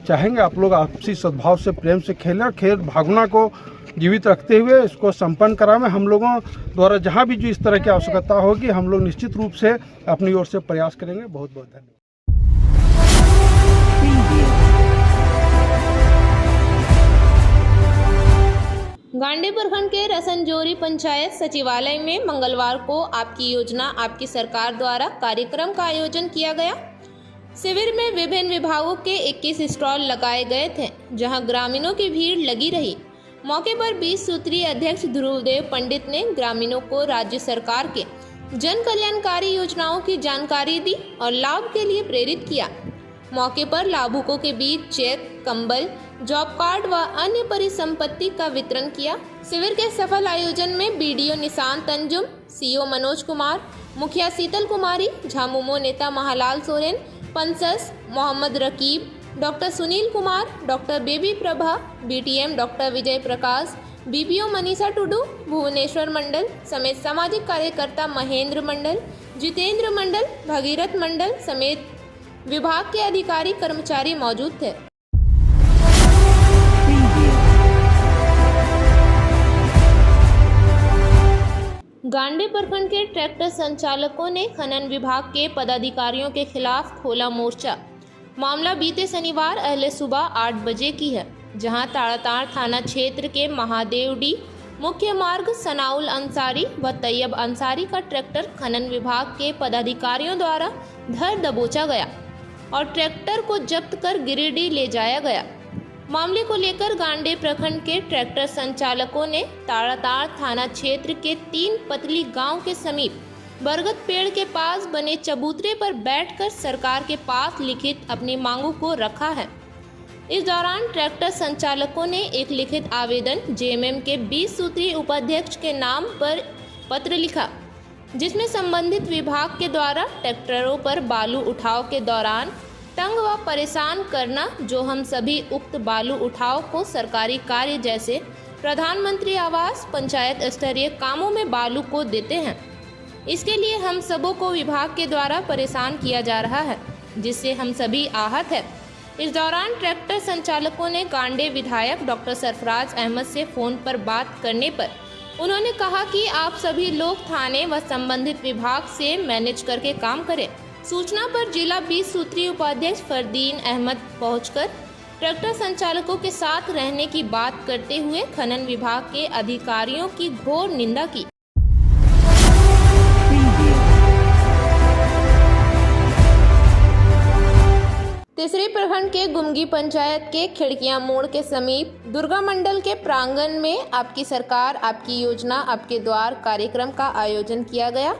चाहेंगे आप लोग आपसी सद्भाव से प्रेम से खेलें, खेल भावना को जीवित रखते हुए इसको संपन्न कराएं। हम लोगों द्वारा जहां भी जो इस तरह की आवश्यकता होगी हम लोग निश्चित रूप से अपनी ओर से प्रयास करेंगे। बहुत बहुत धन्यवाद। गांडी प्रखंड के रसनजोरी पंचायत सचिवालय में मंगलवार को आपकी योजना आपकी सरकार द्वारा कार्यक्रम का आयोजन किया गया। शिविर में विभिन्न विभागों के 21 स्टॉल लगाए गए थे, जहां ग्रामीणों की भीड़ लगी रही। मौके पर 20 सूत्रीय अध्यक्ष ध्रुवदेव पंडित ने ग्रामीणों को राज्य सरकार के जन कल्याणकारी योजनाओं की जानकारी दी और लाभ के लिए प्रेरित किया। मौके पर लाभुकों के बीच चेक, कंबल, जॉब कार्ड व अन्य परिसंपत्ति का वितरण किया। शिविर के सफल आयोजन में बीडीओ निशांत अंजुम, सीओ मनोज कुमार, मुखिया शीतल कुमारी, झामुमो नेता महालाल सोरेन, पंसस Mohammad Raqib, doctor Sunil Kumar, doctor Baby Prabha, BTM doctor Vijay Prakash, BPO Manisha Tudu, Bhubaneswar Mandal समेत सामाजिक कार्यकर्ता महेंद्र मंडल, जितेंद्र मंडल, भगीरथ मंडल समेत विभाग के अधिकारी कर्मचारी मौजूद थे। गांडे प्रखंड के ट्रैक्टर संचालकों ने खनन विभाग के पदाधिकारियों के खिलाफ खोला मोर्चा। मामला बीते शनिवार अहले सुबह 8 बजे की है, जहां ताड़ाताड़ थाना क्षेत्र के महादेवडी मुख्य मार्ग सनाउल अंसारी व तैयब अंसारी का ट्रैक्टर खनन विभाग के पदाधिकारियों द्वारा धर दबोचा गया और ट्रैक्टर को जब्त कर गिरिडीह ले जाया गया। मामले को लेकर गांडे प्रखंड के ट्रैक्टर संचालकों ने ताड़ाताड़ थाना क्षेत्र के 3 पतली गांव के समीप बरगद पेड़ के पास बने चबूतरे पर बैठकर सरकार के पास लिखित अपनी मांगों को रखा है। इस दौरान ट्रैक्टर संचालकों ने एक लिखित आवेदन जेएमएम के 20 सूत्रीय उपाध्यक्ष के नाम पर पत्र लिखा, जिसमें संबंधित विभाग के द्वारा ट्रैक्टरों पर बालू उठाव के दौरान तंग व परेशान करना, जो हम सभी उक्त बालू उठाव को सरकारी कार्य जैसे प्रधानमंत्री आवास, पंचायत स्तरीय कामों में बालू को देते हैं। इसके लिए हम सबों को विभाग के द्वारा परेशान किया जा रहा है, जिससे हम सभी आहत हैं। इस दौरान ट्रैक्टर संचालकों ने गांडे विधायक डॉक्टर सरफराज अहमद से फोन पर बात करने पर उन्होंने कहा कि आप सभी लोग थाने व संबंधित विभाग से मैनेज करके काम करें। सूचना पर जिला 20 सूत्रीय उपाध्यक्ष फरदीन अहमद पहुंचकर ट्रैक्टर संचालकों के साथ रहने की बात करते हुए खनन विभाग के अधिकारियों की घोर निंदा की। तीसरी प्रखंड के गुमगी पंचायत के खिड़कियां मोड़ के समीप दुर्गा मंडल के प्रांगण में आपकी सरकार आपकी योजना आपके द्वार कार्यक्रम का आयोजन किया गया।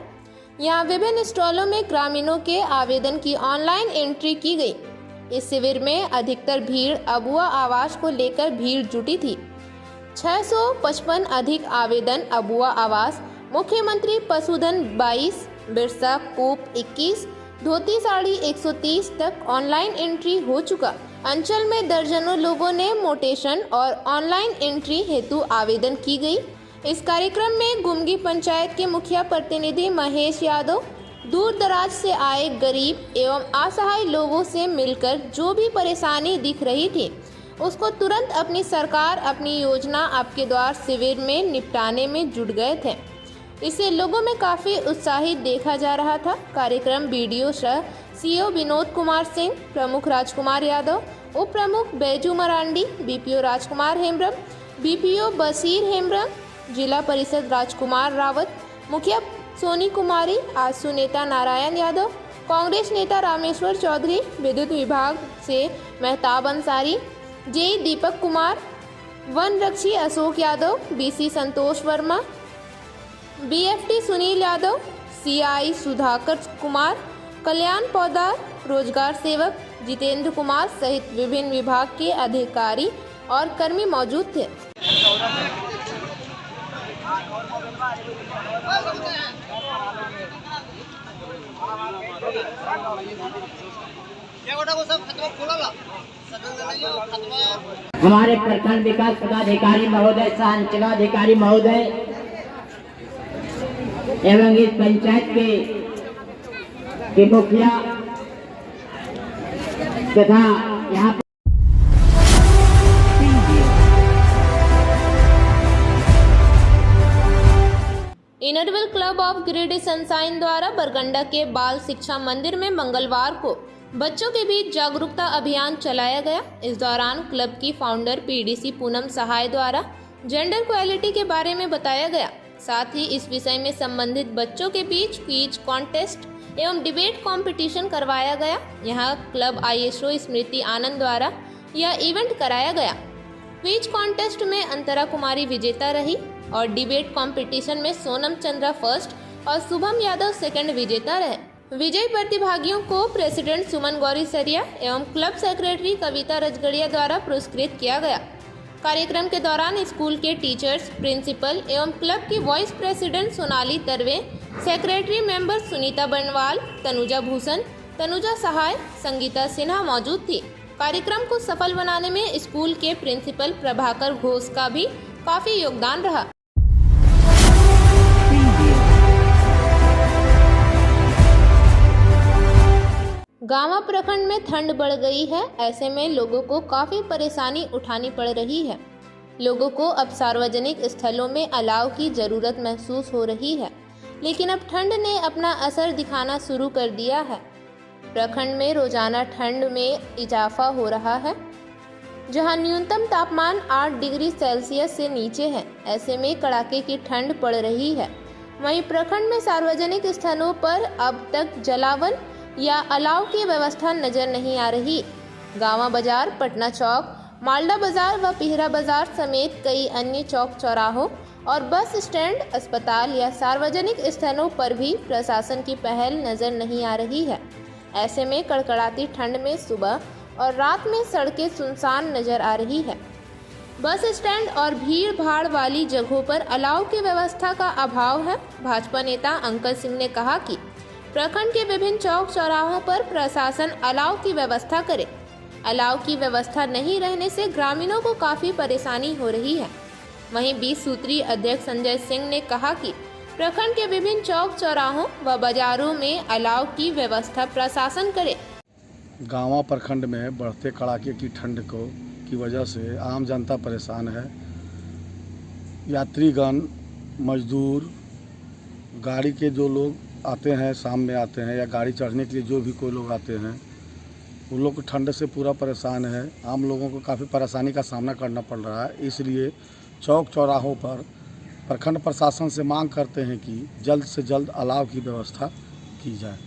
यहां विभिन्न स्टॉलों में ग्रामीणों के आवेदन की ऑनलाइन एंट्री की गई। इस शिविर में अधिकतर भीड़ अबुआ आवास को लेकर भीड़ जुटी थी। 655 अधिक आवेदन अबुआ आवास, मुख्यमंत्री पशुधन 22, बिरसा कूप 21, धोती साड़ी 130 तक ऑनलाइन एंट्री हो चुका। अंचल में दर्जनों लोगों ने मोटेशन और ऑनलाइन एंट्री हेतु आवेदन की गई। इस कार्यक्रम में गुमगी पंचायत के मुखिया प्रतिनिधि महेश यादव दूर दराज से आए गरीब एवं असहाय लोगों से मिलकर जो भी परेशानी दिख रही थी उसको तुरंत अपनी सरकार अपनी योजना आपके द्वार शिविर में निपटाने में जुट गए थे। इससे लोगों में काफ़ी उत्साहित देखा जा रहा था। कार्यक्रम बीडीओ सह सीओ विनोद कुमार सिंह, प्रमुख राजकुमार यादव, उप प्रमुख बैजू मरांडी, बीपीओ राजकुमार हेम्ब्रम, बीपीओ बशीर हेम्ब्रम, जिला परिषद राजकुमार रावत, मुखिया सोनी कुमारी, आसू नेता नारायण यादव, कांग्रेस नेता रामेश्वर चौधरी, विद्युत विभाग से मेहताब अंसारी, जे दीपक कुमार, वन रक्षी अशोक यादव, बीसी संतोष वर्मा, बीएफटी सुनील यादव, सीआई सुधाकर कुमार, कल्याण पौदार, रोजगार सेवक जितेंद्र कुमार सहित विभिन्न विभाग के अधिकारी और कर्मी मौजूद थे। हमारे प्रखंड विकास पदाधिकारी महोदय, सह अंचलाधिकारी महोदय एवं इस पंचायत के मुखिया तथा यहाँ Inner Wheel club of Giridih sunshine द्वारा बरगंडा के बाल शिक्षा मंदिर में मंगलवार को बच्चों के बीच जागरूकता अभियान चलाया गया। इस दौरान क्लब की फाउंडर पीडीसी पूनम सहाय द्वारा जेंडर इक्वालिटी के बारे में बताया गया। साथ ही इस विषय में संबंधित बच्चों के बीच क्विज कॉन्टेस्ट एवं डिबेट कंपटीशन करवाया गया। यहां क्लब आईएसओ स्मृति आनंद द्वारा यह इवेंट कराया गया। क्विज कॉन्टेस्ट में अंतरा कुमारी विजेता रही और डिबेट कंपटीशन में सोनम चंद्रा फर्स्ट और शुभम यादव सेकंड विजेता रहे। विजयी प्रतिभागियों को प्रेसिडेंट सुमन गौरी सरिया एवं क्लब सेक्रेटरी कविता रजगड़िया द्वारा पुरस्कृत किया गया। कार्यक्रम के दौरान स्कूल के टीचर्स, प्रिंसिपल एवं क्लब की vice president Sonali Tarve, secretary member Sunita Banwal, Tanuja Bhushan, Tanuja सहाय, संगीता सिन्हा मौजूद थी। कार्यक्रम को सफल बनाने में स्कूल के प्रिंसिपल प्रभाकर घोष का भी काफी योगदान रहा। गांवा प्रखंड में ठंड बढ़ गई है, ऐसे में लोगों को काफी परेशानी उठानी पड़ रही है। लोगों को अब सार्वजनिक स्थलों में अलाव की जरूरत महसूस हो रही है, लेकिन अब ठंड ने अपना असर दिखाना शुरू कर दिया है। प्रखंड में रोजाना ठंड में इजाफा हो रहा है, जहां न्यूनतम तापमान 8 डिग्री सेल्सियस से नीचे है। ऐसे में कड़ाके की ठंड पड़ रही है। वहीं प्रखंड में सार्वजनिक स्थलों पर अब तक जलावन या अलाव की व्यवस्था नजर नहीं आ रही। गांवा बाजार, पटना चौक, मालदा बाजार व पिहरा बाजार समेत कई अन्य चौक चौराहों और बस स्टैंड, अस्पताल या सार्वजनिक स्थलों पर भी प्रशासन की पहल नजर नहीं आ रही है। ऐसे में कड़कड़ाती ठंड में सुबह और रात में सड़कें सुनसान नजर आ रही है। बस स्टैंड और भीड़ भाड़ वाली जगहों पर अलाव की व्यवस्था का अभाव है। भाजपा नेता अंकल सिंह ने कहा कि प्रखंड के विभिन्न चौक चौराहों पर प्रशासन अलाव की व्यवस्था करे। अलाव की व्यवस्था नहीं रहने से ग्रामीणों को काफी परेशानी हो रही है। वहीं 20 सूत्री अध्यक्ष संजय सिंह ने कहा कि प्रखंड के विभिन्न चौक चौराहों व बाजारों में अलाव की व्यवस्था प्रशासन करे। गांवा प्रखंड में बढ़ते कड़ाके की ठंड की वजह से आम जनता परेशान है। यात्रीगण, मजदूर, गाड़ी के जो लोग आते हैं, शाम में आते हैं या गाड़ी चढ़ने के लिए जो भी कोई लोग आते हैं, उन लोग को ठंड से पूरा परेशान है। आम लोगों को काफ़ी परेशानी का सामना करना पड़ रहा है। इसलिए चौक चौराहों पर प्रखंड प्रशासन से मांग करते हैं कि जल्द से जल्द अलाव की व्यवस्था की जाए।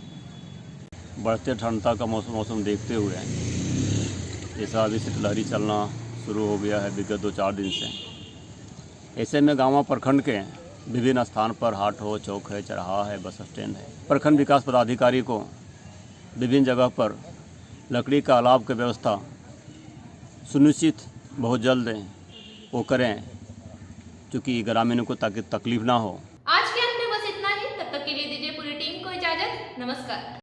बढ़ते ठंडता का मौसम देखते हुए जैसा अभी शीतलहरी चलना शुरू हो गया है विगत 2-4 दिन से। ऐसे में गांवा प्रखंड के विभिन्न स्थान पर हाट हो, चौक है, चौराहा है, बस स्टैंड है। प्रखंड विकास पदाधिकारी को विभिन्न जगह पर लकड़ी का अलाव की व्यवस्था सुनिश्चित बहुत जल्द वो करें, क्योंकि ग्रामीणों को ताकि तकलीफ ना हो।